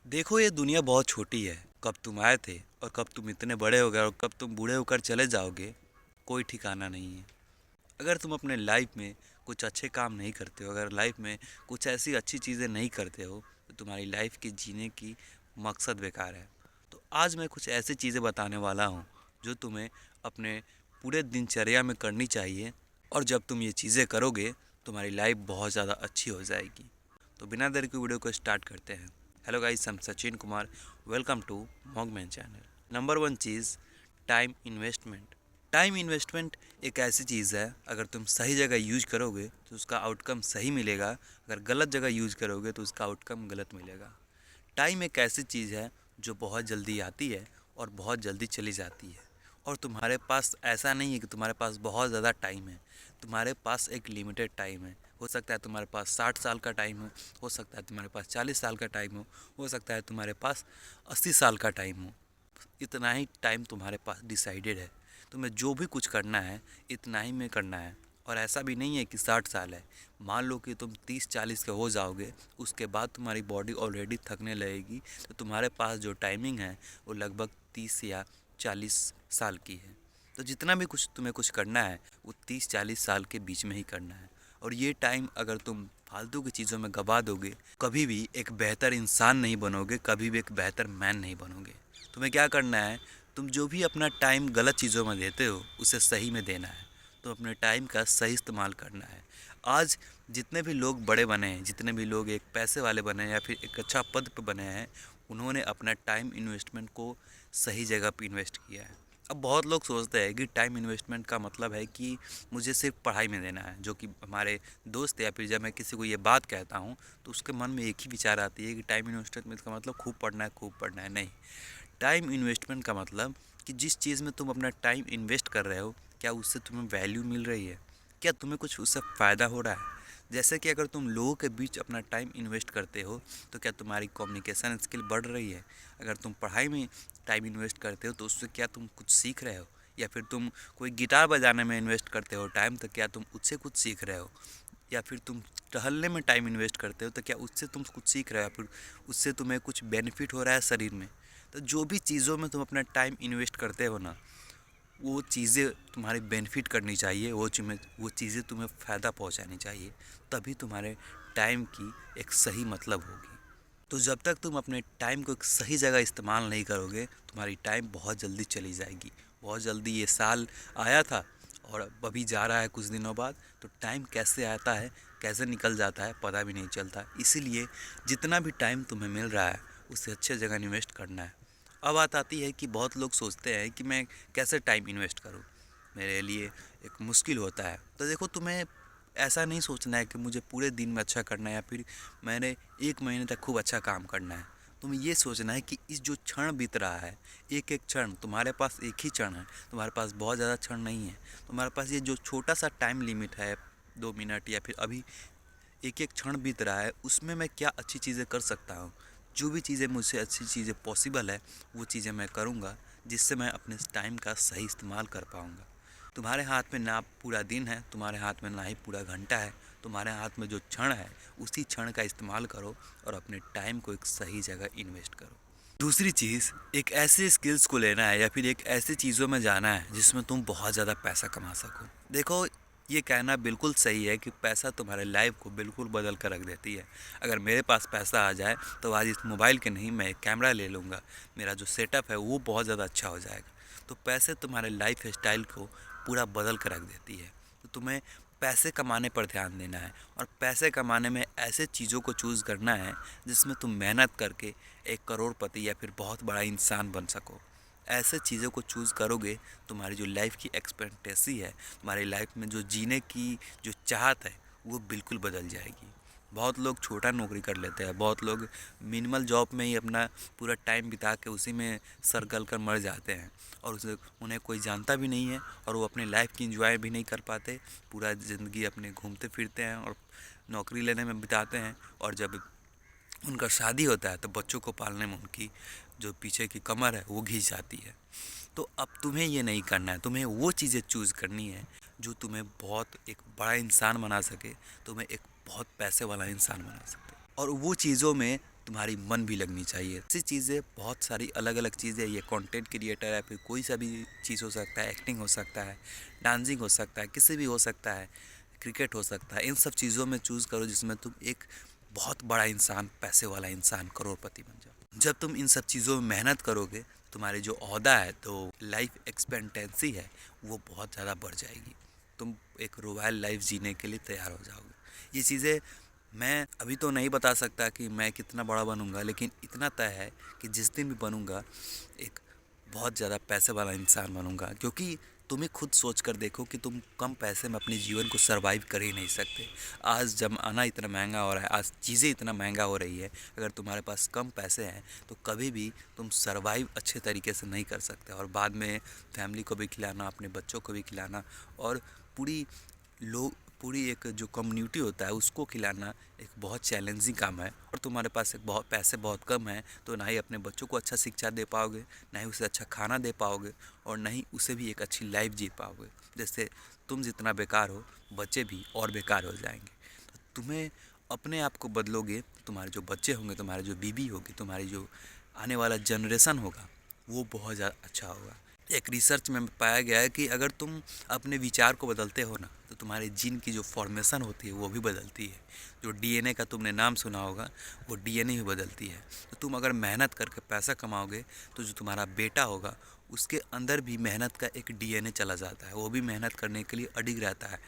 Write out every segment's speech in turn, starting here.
देखो ये दुनिया बहुत छोटी है। कब तुम आए थे और कब तुम इतने बड़े हो गए और कब तुम बूढ़े होकर चले जाओगे, कोई ठिकाना नहीं है। अगर तुम अपने लाइफ में कुछ अच्छे काम नहीं करते हो, अगर लाइफ में कुछ ऐसी अच्छी चीज़ें नहीं करते हो, तो तुम्हारी लाइफ के जीने की मकसद बेकार है। तो आज मैं कुछ ऐसी चीज़ें बताने वाला हूँ जो तुम्हें अपने पूरे दिनचर्या में करनी चाहिए, और जब तुम ये चीज़ें करोगे तुम्हारी लाइफ बहुत ज़्यादा अच्छी हो जाएगी। तो बिना देर के वीडियो को स्टार्ट करते हैं। हेलो गाइस, हम Sachin Kumar. Welcome to Mogman channel. Number one चीज़, टाइम इन्वेस्टमेंट। टाइम इन्वेस्टमेंट एक ऐसी चीज़ है, अगर तुम सही जगह यूज करोगे तो उसका आउटकम सही मिलेगा, अगर गलत जगह यूज करोगे तो उसका आउटकम गलत मिलेगा। टाइम एक ऐसी चीज़ है जो बहुत जल्दी आती है और बहुत जल्दी चली जाती है। और तुम्हारे पास ऐसा नहीं है कि तुम्हारे पास बहुत ज़्यादा टाइम है। तुम्हारे पास एक लिमिटेड टाइम है। हो सकता है तुम्हारे पास 60 साल का टाइम हो सकता है तुम्हारे पास 40 साल का टाइम हो सकता है तुम्हारे पास 80 साल का टाइम हो। इतना ही टाइम तुम्हारे पास डिसाइडेड है। तुम्हें जो भी कुछ करना है इतना ही में करना है। और ऐसा भी नहीं है कि 60 साल है। मान लो कि तुम 30-40 के हो जाओगे, उसके बाद तुम्हारी बॉडी ऑलरेडी थकने लगेगी, तो तुम्हारे पास जो टाइमिंग है वो लगभग 30 या 40 साल की है। तो जितना भी कुछ तुम्हें कुछ करना है वो 30-40 साल के बीच में ही करना है। और ये टाइम अगर तुम फालतू की चीज़ों में गवा दोगे, कभी भी एक बेहतर इंसान नहीं बनोगे, कभी भी एक बेहतर मैन नहीं बनोगे। तुम्हें क्या करना है, तुम जो भी अपना टाइम गलत चीज़ों में देते हो उसे सही में देना है। तो अपने टाइम का सही इस्तेमाल करना है। आज जितने भी लोग बड़े बने हैं, जितने भी लोग एक पैसे वाले बने हैं या फिर एक अच्छा पद पर बने हैं, उन्होंने अपना टाइम इन्वेस्टमेंट को सही जगह पे इन्वेस्ट किया है। अब बहुत लोग सोचते हैं कि टाइम इन्वेस्टमेंट का मतलब है कि मुझे सिर्फ पढ़ाई में देना है, जो कि हमारे दोस्त या फिर जब मैं किसी को ये बात कहता हूँ तो उसके मन में एक ही विचार आती है कि टाइम इन्वेस्टमेंट का मतलब खूब पढ़ना है, खूब पढ़ना है। नहीं, टाइम इन्वेस्टमेंट का मतलब कि जिस चीज़ में तुम अपना टाइम इन्वेस्ट कर रहे हो, क्या उससे तुम्हें वैल्यू मिल रही है, क्या तुम्हें कुछ उससे फ़ायदा हो रहा है। जैसे कि अगर तुम लोगों के बीच अपना टाइम इन्वेस्ट करते हो तो क्या तुम्हारी कम्युनिकेशन स्किल बढ़ रही है। अगर तुम पढ़ाई में टाइम इन्वेस्ट करते हो तो उससे क्या तुम कुछ सीख रहे हो। या फिर तुम कोई गिटार बजाने में इन्वेस्ट करते हो टाइम, तो क्या तुम उससे कुछ सीख रहे हो। या फिर तुम टहलने में टाइम इन्वेस्ट करते हो तो क्या उससे तुम कुछ सीख रहे हो, या फिर उससे तुम्हें कुछ बेनिफिट हो रहा है शरीर में। तो जो भी चीज़ों में तुम अपना टाइम इन्वेस्ट करते हो ना, वो चीज़ें तुम्हारी बेनिफिट करनी चाहिए, वो चीज़ें तुम्हें फ़ायदा पहुंचानी चाहिए। तभी तुम्हारे टाइम की एक सही मतलब होगी। तो जब तक तुम अपने टाइम को एक सही जगह इस्तेमाल नहीं करोगे, तुम्हारी टाइम बहुत जल्दी चली जाएगी। बहुत जल्दी ये साल आया था और अब अभी जा रहा है कुछ दिनों बाद। तो टाइम कैसे आता है, कैसे निकल जाता है, पता भी नहीं चलता। इसीलिए जितना भी टाइम तुम्हें मिल रहा है उसे अच्छे जगह इन्वेस्ट करना है। अब बात आती है कि बहुत लोग सोचते हैं कि मैं कैसे टाइम इन्वेस्ट करूं, मेरे लिए एक मुश्किल होता है। तो देखो, तुम्हें ऐसा नहीं सोचना है कि मुझे पूरे दिन में अच्छा करना है या फिर मैंने 1 महीने तक खूब अच्छा काम करना है। तुम्हें ये सोचना है कि इस जो क्षण बीत रहा है, एक एक क्षण, तुम्हारे पास एक ही क्षण है, तुम्हारे पास बहुत ज़्यादा क्षण नहीं है। तुम्हारे पास ये जो छोटा सा टाइम लिमिट है, 2 मिनट या फिर अभी एक एक क्षण बीत रहा है, उसमें मैं क्या अच्छी चीज़ें कर सकता हूँ। जो भी चीज़ें मुझसे अच्छी चीज़ें पॉसिबल है वो चीज़ें मैं करूँगा, जिससे मैं अपने इस टाइम का सही इस्तेमाल कर पाऊँगा। तुम्हारे हाथ में ना पूरा दिन है, तुम्हारे हाथ में ना ही पूरा घंटा है। तुम्हारे हाथ में जो क्षण है उसी क्षण का इस्तेमाल करो और अपने टाइम को एक सही जगह इन्वेस्ट करो। दूसरी चीज़, एक ऐसे स्किल्स को लेना है या फिर एक ऐसी चीज़ों में जाना है जिसमें तुम बहुत ज़्यादा पैसा कमा सको। देखो, ये कहना बिल्कुल सही है कि पैसा तुम्हारे लाइफ को बिल्कुल बदल कर रख देती है। अगर मेरे पास पैसा आ जाए तो आज इस मोबाइल के नहीं, मैं एक कैमरा ले लूँगा, मेरा जो सेटअप है वो बहुत ज़्यादा अच्छा हो जाएगा। तो पैसे तुम्हारे लाइफ स्टाइल को पूरा बदल कर रख देती है। तो तुम्हें पैसे कमाने पर ध्यान देना है, और पैसे कमाने में ऐसे चीज़ों को चूज़ करना है जिसमें तुम मेहनत करके एक करोड़पति या फिर बहुत बड़ा इंसान बन सको। ऐसे चीज़ों को चूज़ करोगे, तुम्हारी जो लाइफ की एक्सपेक्टेंसी है, तुम्हारी लाइफ में जो जीने की जो चाहत है, वो बिल्कुल बदल जाएगी। बहुत लोग छोटा नौकरी कर लेते हैं, बहुत लोग मिनिमल जॉब में ही अपना पूरा टाइम बिता के उसी में सर गल कर मर जाते हैं, और उसे उन्हें कोई जानता भी नहीं है और वो अपने लाइफ की इंजॉय भी नहीं कर पाते। पूरा ज़िंदगी अपने घूमते फिरते हैं और नौकरी लेने में बिताते हैं, और जब उनका शादी होता है तो बच्चों को पालने में उनकी जो पीछे की कमर है वो घिस जाती है। तो अब तुम्हें ये नहीं करना है, तुम्हें वो चीज़ें चूज़ करनी है जो तुम्हें बहुत एक बड़ा इंसान बना सके, तुम्हें एक बहुत पैसे वाला इंसान बना सके। और वो चीज़ों में तुम्हारी मन भी लगनी चाहिए। ऐसी चीज़ें बहुत सारी अलग अलग चीज़ें, ये कंटेंट क्रिएटर है, फिर कोई सा भी चीज़ हो सकता है, एक्टिंग हो सकता है, डांसिंग हो सकता है, किसी भी हो सकता है, क्रिकेट हो सकता है। इन सब चीज़ों में चूज़ करो जिसमें तुम एक बहुत बड़ा इंसान, पैसे वाला इंसान, करोड़पति बन जाओ। जब तुम इन सब चीज़ों में मेहनत करोगे, तुम्हारी जो ओहदा है, तो लाइफ एक्सपेक्टेंसी है, वो बहुत ज़्यादा बढ़ जाएगी। तुम एक रॉयल लाइफ जीने के लिए तैयार हो जाओगे। ये चीज़ें मैं अभी तो नहीं बता सकता कि मैं कितना बड़ा बनूंगा, लेकिन इतना तय है कि जिस दिन भी बनूंगा एक बहुत ज़्यादा पैसे वाला इंसान बनूंगा। क्योंकि तुम्हें खुद सोच कर देखो कि तुम कम पैसे में अपने जीवन को सरवाइव कर ही नहीं सकते। आज ज़माना इतना महंगा हो रहा है, आज चीज़ें इतना महंगा हो रही है, अगर तुम्हारे पास कम पैसे हैं तो कभी भी तुम सरवाइव अच्छे तरीके से नहीं कर सकते। और बाद में फैमिली को भी खिलाना, अपने बच्चों को भी खिलाना, और पूरी लोग, पूरी एक जो कम्युनिटी होता है उसको खिलाना एक बहुत चैलेंजिंग काम है। और तुम्हारे पास एक बहुत पैसे बहुत कम हैं, तो ना ही अपने बच्चों को अच्छा शिक्षा दे पाओगे, ना ही उसे अच्छा खाना दे पाओगे, और ना ही उसे भी एक अच्छी लाइफ जी पाओगे। जैसे तुम जितना बेकार हो, बच्चे भी और बेकार हो जाएंगे। तो तुम्हें अपने आप को बदलोगे, तुम्हारे जो बच्चे होंगे, तुम्हारी जो बीवी होगी, तुम्हारी जो आने वाला जनरेशन होगा, वो बहुत ज़्यादा अच्छा होगा। एक रिसर्च में पाया गया है कि अगर तुम अपने विचार को बदलते हो ना, तो तुम्हारे जीन की जो फॉर्मेशन होती है वो भी बदलती है। जो डीएनए का तुमने नाम सुना होगा, वो डीएनए भी बदलती है। तो तुम अगर मेहनत करके पैसा कमाओगे, तो जो तुम्हारा बेटा होगा उसके अंदर भी मेहनत का एक डीएनए चला जाता है, वो भी मेहनत करने के लिए अडिग रहता है।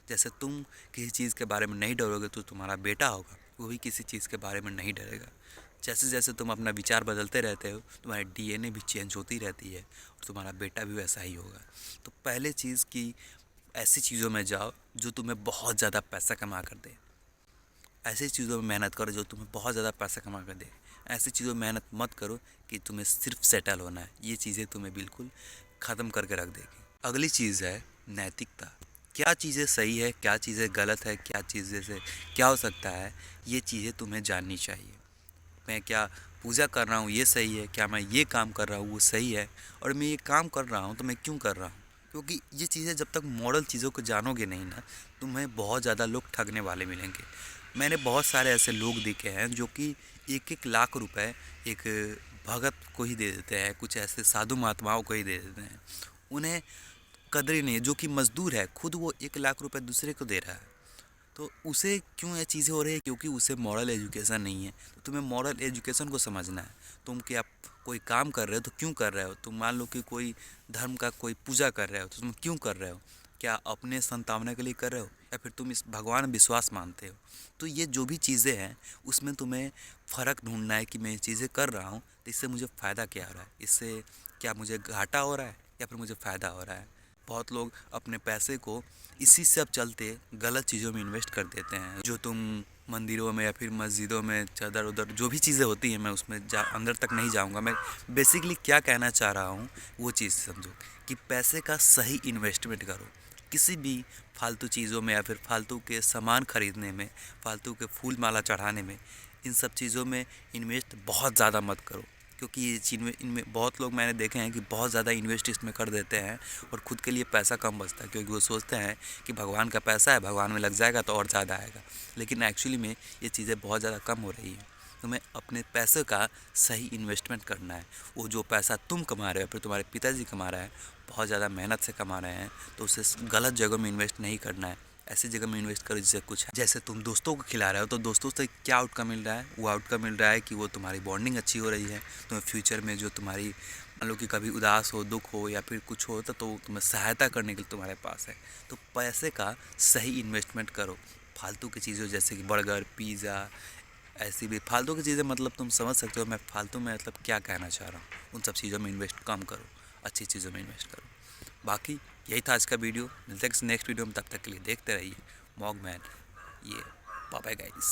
जैसे तुम किसी चीज़ के बारे में नहीं डरोगे, तो तुम्हारा बेटा होगा वो भी किसी चीज़ के बारे में नहीं डरेगा। जैसे जैसे तुम अपना विचार बदलते रहते हो, तुम्हारी डीएनए भी चेंज होती रहती है, और तुम्हारा बेटा भी वैसा ही होगा। तो पहले चीज़ की ऐसी चीज़ों में जाओ जो तुम्हें बहुत ज़्यादा पैसा कमा कर दे। ऐसी चीज़ों में मेहनत करो जो तुम्हें बहुत ज़्यादा पैसा कमा कर दे। ऐसी चीज़ों में मेहनत मत करो कि तुम्हें सिर्फ सेटल होना है। ये चीज़ें तुम्हें बिल्कुल ख़त्म करके रख देगी। अगली चीज़ है नैतिकता। क्या चीज़ें सही है, क्या चीज़ें गलत है, क्या चीज़ें से क्या हो सकता है, ये चीज़ें तुम्हें जाननी चाहिए। मैं क्या पूजा कर रहा हूँ ये सही है, क्या मैं ये काम कर रहा हूँ वो सही है, और मैं ये काम कर रहा हूँ तो मैं क्यों कर रहा हूँ। क्योंकि ये चीज़ें जब तक मॉरल चीज़ों को जानोगे नहीं ना, तुम्हें बहुत ज़्यादा लोग ठगने वाले मिलेंगे। मैंने बहुत सारे ऐसे लोग देखे हैं जो कि 1-1 लाख रुपए एक भगत को ही दे देते हैं, कुछ ऐसे साधु महात्माओं को ही दे देते हैं। उन्हें कदर ही नहीं है, जो कि मज़दूर है, खुद वो 1 लाख रुपए दूसरे को दे रहा है। तो उसे क्यों ये चीज़ें हो रही है? क्योंकि उसे मॉरल एजुकेशन नहीं है। तो तुम्हें मॉरल एजुकेशन को समझना है। तुम क्या कोई काम कर रहे हो तो क्यों कर रहे हो? तुम मान लो कि कोई धर्म का कोई पूजा कर रहे हो, तो तुम क्यों कर रहे हो? क्या अपने संतावने के लिए कर रहे हो, या फिर तुम इस भगवान में विश्वास मानते हो? तो ये जो भी चीज़ें हैं उसमें तुम्हें फ़र्क ढूंढना है कि मैं ये चीज़ें कर रहा हूँ तो इससे मुझे फ़ायदा क्या हो रहा है, इससे क्या मुझे घाटा हो रहा है या फिर मुझे फ़ायदा हो रहा है। बहुत लोग अपने पैसे को इसी सब चलते गलत चीज़ों में इन्वेस्ट कर देते हैं। जो तुम मंदिरों में या फिर मस्जिदों में चादर उधर जो भी चीज़ें होती हैं, मैं उसमें अंदर तक नहीं जाऊंगा। मैं बेसिकली क्या कहना चाह रहा हूँ वो चीज़ समझो कि पैसे का सही इन्वेस्टमेंट करो। किसी भी फालतू चीज़ों में या फिर फालतू के सामान खरीदने में, फालतू के फूल माला चढ़ाने में, इन सब चीज़ों में इन्वेस्ट बहुत ज़्यादा मत करो। क्योंकि ये चीज़ में, इनमें बहुत लोग मैंने देखे हैं कि बहुत ज़्यादा इन्वेस्ट इसमें कर देते हैं और ख़ुद के लिए पैसा कम बचता है, क्योंकि वो सोचते हैं कि भगवान का पैसा है, भगवान में लग जाएगा तो और ज़्यादा आएगा। लेकिन एक्चुअली में ये चीज़ें बहुत ज़्यादा कम हो रही हैं। तुम्हें अपने पैसे का सही इन्वेस्टमेंट करना है। वो जो पैसा तुम कमा रहे हो, फिर तुम्हारे पिताजी कमा रहे हैं, बहुत ज़्यादा मेहनत से कमा रहे हैं, तो उसे गलत जगह में इन्वेस्ट नहीं करना है। ऐसी जगह में इन्वेस्ट करो जिससे कुछ है। जैसे तुम दोस्तों को खिला रहे हो, तो दोस्तों से क्या आउटकम मिल रहा है? वो आउटकम मिल रहा है कि वो तुम्हारी बॉन्डिंग अच्छी हो रही है। तुम्हें फ्यूचर में जो तुम्हारी, मान लो कि कभी उदास हो, दुख हो या फिर कुछ हो, तो तुम्हें सहायता करने के लिए तुम्हारे पास है। तो पैसे का सही इन्वेस्टमेंट करो। फालतू की चीज़ों जैसे कि बर्गर, पिज़्ज़ा, ऐसी भी फालतू की चीज़ें, मतलब तुम समझ सकते हो मैं फालतू में मतलब क्या कहना चाह रहा हूँ। उन सब चीज़ों में इन्वेस्ट कम करो, अच्छी चीज़ों में इन्वेस्ट करो। बाकी यही था आज का वीडियो। मिलते हैं नेक्स्ट वीडियो में, तब तक के लिए देखते रहिए मॉगमैन। ये बाय बाय गाइस।